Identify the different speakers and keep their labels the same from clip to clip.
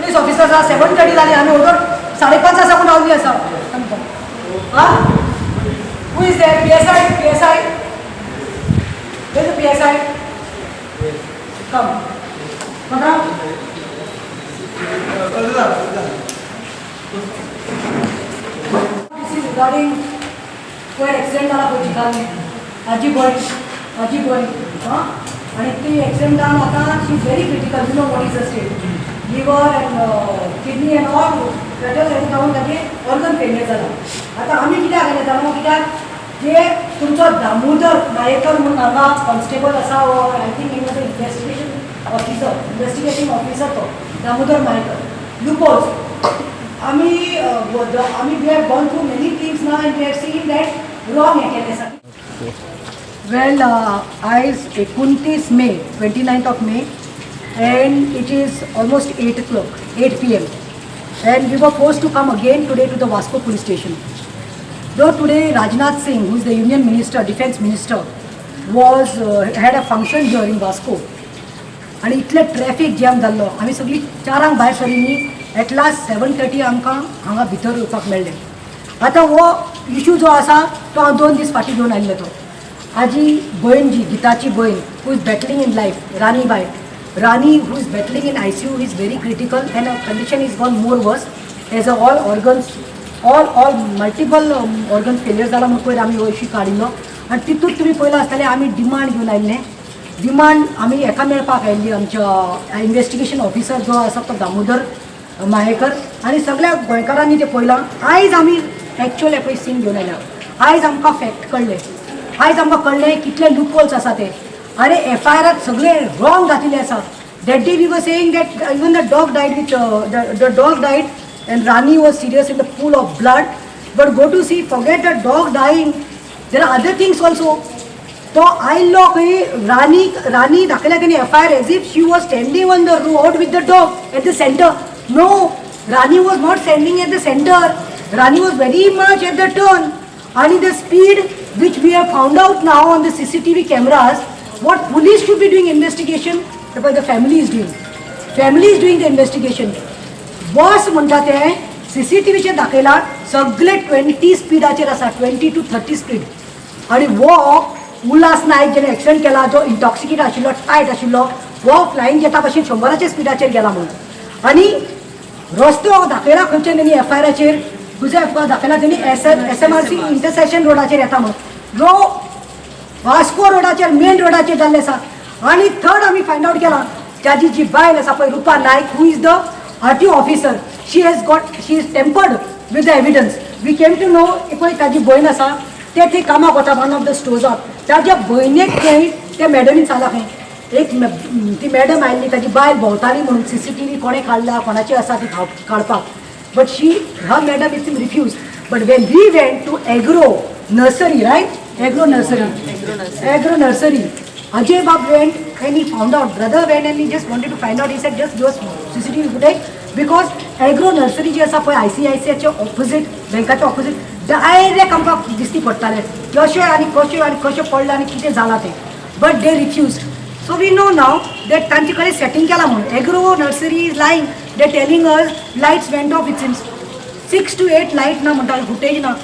Speaker 1: Police officer 7:30 जाली आमी ओदोर 5:30 साकून रावली आसा हां who is there PSI where is the PSI come this is regarding कोई एक्सिडेंट जाला पळय चिकाने आजी बॉय हां आणि ती एक्सिडेंट जावन आतां she is very critical you know what is the state liver and kidney and all petrol हें जावन ताजे ऑर्गन फेलियर जाला आतां आमी कित्याक गेले जाणा कित्याक जे तुमचो दामोदर नायकर म्हणून हांगा कॉन्स्टेबल आसा I think he was a investigating officer तो दामोदर नायकर लुपोज आमी we have gone through many things now and we have seen that wrong हें केलें आसा वेल आयज 29 May 29th of May and it is almost 8 PM and we were forced to come again today to the Vasco police station. Though today Rajnath Singh, who is the Union Minister, Defence Minister, was had a function here in Vasco and इतले traffic jam जाल्लो आमी सगळीं 4 भायर सरिल्लीं at last 7:30 आमकां हांगा भितर येवपाक मेळ्ळें आतां हो इशू जो आसा तो हांव 2 दीस फाटीं घेवन आयिल्लो तो आजी भयण जी गिताची भयण who is battling in life Rani who is battling in ICU is very critical and her condition is gone more worse as all organs all multiple organ failure जाला म्हणून पयर आमी हो इशू काडिल्लो आनी तितूंत तुमी पळयलां आसतलें आमी डिमांड घेवन आयिल्लें डिमांड आमी एका मेळपाक आयिल्ली आमच्या इन्वेस्टिगेशन ऑफिसर जो आसा तो दामोदर मायेकर आनी सगळ्या गोंयकारांनी तें पळयलां आयज आमी एक्चुअल पळय सीन घेवन आयल्या आयज आमकां फॅक्ट कळ्ळें आयज आमकां कळ्ळें कितले लूपहोल्स आसा ते अरे FIR सगळे रॉंग घातिल्ले आसा that day we were saying that even the dog died and Rani was serious in the pool of blood but go to see forget the dog dying there are other things also तो आयल्लो खंय रानी दाखयल्या तेणी FIR as if she was standing on the road with the dog at the center no Rani was not standing at the center Rani was very much at the turn and the speed which we have found out now on the CCTV cameras what police should be doing investigation but the family is doing the investigation boss म्हणटा ते CCTVचेर दाखयला सगळे 20 स्पिडाचेर आसा 20 to 30 speed आनी वो उल्हास नायक जेणे accident केला जो इंटॉक्सिकेट आशिल्लो टायट आशिल्लो वो फ्लायींग जेटा भशेन 100च्या स्पिडाचेर गेला म्हणून आनी रस्तो दाखयला खंयचे तेणी FIRचेर दुसरे दाखयला तेणी SMRC इंटरसेक्शन रोडाचेर येता म्हणून जो वास्को रोडाचेर मेन रोडाचेर जाल्ले आसा आनी थर्ड आमी फायंड आउट केला ताजी जी बायल आसा पळय Rupa Naik who is the RTO officer she is tempered with the evidence we came to know पळय ताजी भयण आसा ते थंय कामाक वता वन ऑफ द स्टोर्साक ताज्या भयणेक थंय त्या मॅडमीन सांगला खंय एक ती मॅडम आयिल्ली ताजी बायल भोंवताली म्हणून CCTV कोणे काडला कोणाची आसा ती काडपाक but her madam is refuse but when we went to agro nursery right agro nursery Ajay Bab went and he found out. Brother went and he just wanted to find out. He said, just give us CCTV footage because Agro Nursery जे आसा पळय ICICIचे opposite बँकाच्या opposite direct आमकां दिसती पडटाले कशें आनी कशें पडलें आनी कितें जालां तें but they refused so we know now that तांचे कडेन सेटींग केलां म्हणून agro nursery is lying they telling us lights went off it since 6 to 8 light ना म्हणटा फुटेज ना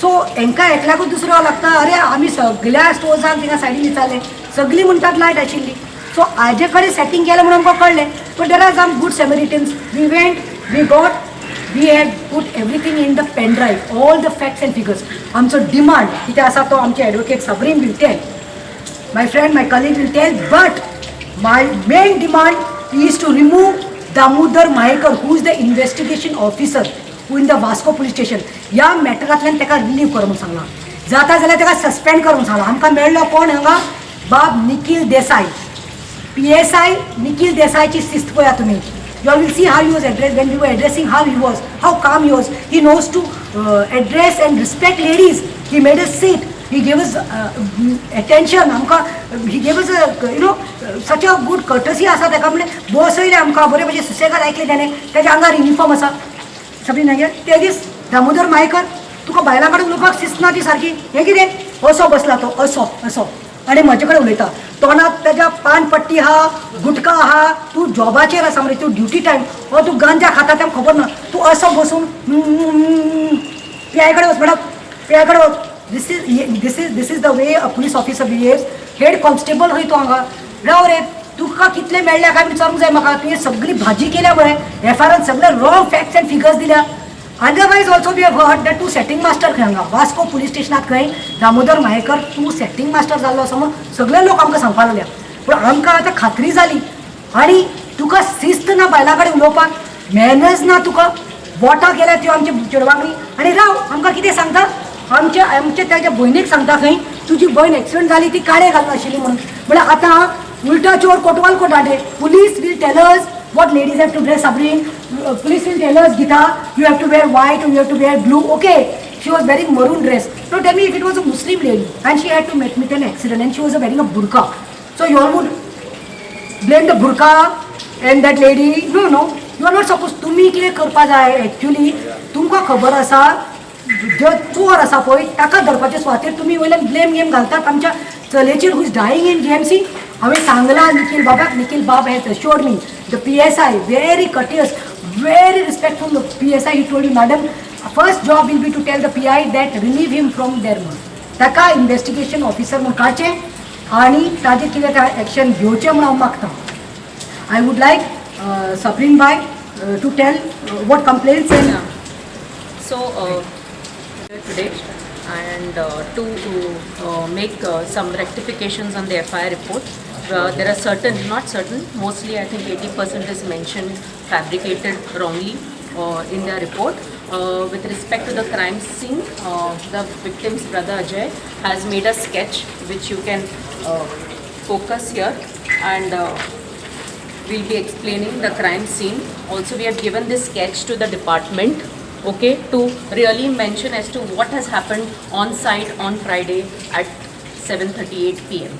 Speaker 1: सो हांकां एकल्याकूच दुसरो लागता अरे आमी सगळ्या स्टोर्सांक थिंगा सायडीन विचारलें सगळीं म्हणटात लायट आशिल्ली सो हाजे कडेन सेटींग केलें म्हणून आमकां कळ्ळें but there are some good samaritans we went we had put everything in the pen drive all the facts and figures आमचो डिमांड कितें आसा तो आमचे advocate Sabreen will tell my friend my colleague will tell but my main demand is to remove Damodar Mayekar who is the investigation officer who in the Vasco police station ह्या मॅटरांतल्यान ताका relieve कर म्हणून सांगलां जाता जाल्यार ताका सस्पेंड कर म्हणून सांगलां आमकां मेळ्ळो कोण हांगा बाब निखिल देसाई PSI निखिल देसाईची शिस्त पळया तुमी you will see how he was addressed when we were addressing how calm he was he knows to address and respect ladies he made us sit he gave us attention amka he gave us such a good courtesy asa ताका म्हणजे बसयले आमकां बरे भशेन सुसेगाद आयकले ताणें ताच्या आंगार uniform आसा सगळीं नागे ते दीस दामोदर मायेकर तुका बायलां कडेन उलोवपाक शिस्त ना ती सारकी हें कितें असो बसला तो असो आनी म्हजे कडेन उलयता. तोंडात तेज्या पानपट्टी आहा, गुटखा आहा, तूं जॉबाचेर आसा मरे, तूं ड्युटी टायम हो तूं गांजा खाता तें खबर ना. तूं असो बसून पियाय कडेन वच मॅडम, पियाय कडेन वच. This is the way a police officer behaves. Head constable खंय तूं हांगा राव रे, तुका कितले मेळ्ळ्या काय विचारूंक जाय म्हाका. तुवें सगळी भाजी केल्या मरे, एफआयआरान सगळे रॉंग फॅक्ट्स एंड फिगर्स दिल्या. Otherwise also we have heard that तूं सेटिंग मास्टर खंय हांगा वास्को पुलीस स्टेशनात खंय दामोदर मायेकर तूं सेटिंग मास्टर जाल्लो असो म्हणून सगळे लोक आमकां सांगपाक लागल्या. पूण आमकां आतां खात्री जाली. आनी तुका शिस्त ना बायलां कडेन उलोवपाक, मॅनर्स ना तुका. वोटां केल्या त्यो आमच्या चेडवांगडी. आनी राव आमकां कितें सांगता, आमच्या ताज्या भयणीक सांगता खंय तुजी भयण एक्सिडेंट जाली ती काळे घालून आशिल्ली म्हणून. म्हळ्यार आतां उलटा चोर कोटवाल कोटाडे. Police will tell us what ladies have to dress, Sabrin. Police will tell us, Gita, you have to wear white or you have to wear blue. Okay, she was wearing maroon dress. Now tell me if it was a Muslim lady and she had to meet an accident and she was wearing a burqa. So you all would blame the burqa and that lady? No, you are not supposed. तुम्ही कितें करपा जाय actually, तुमकां खबर आसा जो चोर आसा पळय ताका धरपाचे सुवातेर तुमी वयल्यान ब्लेम गेम घालतात आमच्या चलेचेर who is dying in GMC. हांवें सांगलां निखिल बाबाक, निखिल बाब has assured me, the PSI very courteous, very respectful PSI. he told you madam first job will be to tell the PI that relieve him from their म्हणून ताका investigation officer म्हणून काडचें आनी ताजेर कितें तें एक्शन घेवचें म्हणून हांव मागतां. आय वूड लायक सबरीन बाय to tell what complaints and
Speaker 2: so today and to make some rectifications on the FIR report. There are certain, not certain, mostly I think 80% is mentioned fabricated wrongly in the report. With respect to the crime scene, the victim's brother Ajay has made a sketch which you can focus here, and we'll be explaining the crime scene. Also we have given this sketch to the department, okay, to really mention as to what has happened on site on Friday at 7:38 p.m.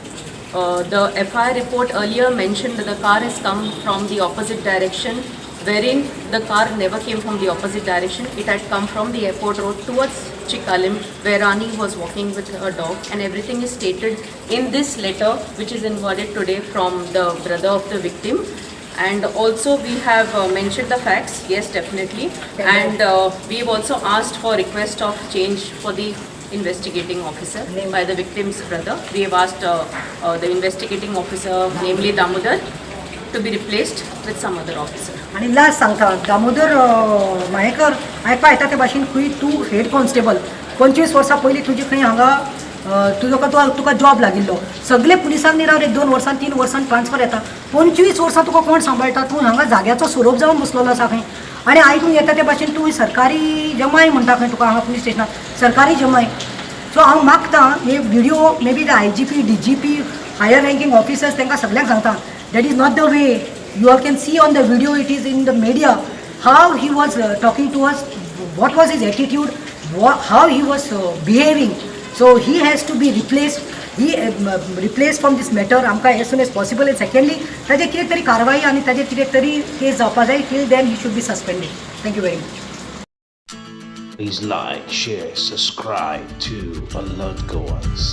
Speaker 2: The FIR report earlier mentioned that the car has come from the opposite direction, wherein the car never came from the opposite direction. It had come from the airport road towards Chikalim, where Rani was walking with her dog, and everything is stated in this letter which is inwarded today from the brother of the victim. And also we have mentioned the facts, yes, definitely, and we've also asked for request of change for the investigating officer by the victim's brother. We have asked the investigating officer, namely Damodar, to be replaced with some other officer.
Speaker 1: आणि last सांगता दामोदर मायेकर आयकपा येता ते भाशेन खंय तूं head constable 25 वर्सां पयलीं तुजी खंय हांगा तुका जॉब लागिल्लो. सगळे पुलिसांनी राव 2 वर्सां 3 वर्सां ट्रान्सफर येता. 25 वर्सां तुका कोण सांबाळटा? तूं हांगा जाग्याचो सोरोप जावन बसलेलो आसा खंय. आनी आयकूंक येता ते भाशेन तूं सरकारी जमाय म्हणटा खंय तुका हांगा पुलीस स्टेशनात सरकारी जमाय. सो हांव मागतां हे video may be the IGP DGP higher ranking officers तांकां सगळ्यांक सांगता that is not the way. You all can see on the video, it is in the media, how he was talking to us, what was his attitude, how he was behaving. So he has to be replaced. He replaced from this matter आमकां as soon as possible. And secondly, ताजेर कितें तरी कारवाई आनी ताजेर कितें तरी केस जावपा जाय. Till then he should be suspended. Thank you very much.
Speaker 3: Please like, share, subscribe to Alert Goans.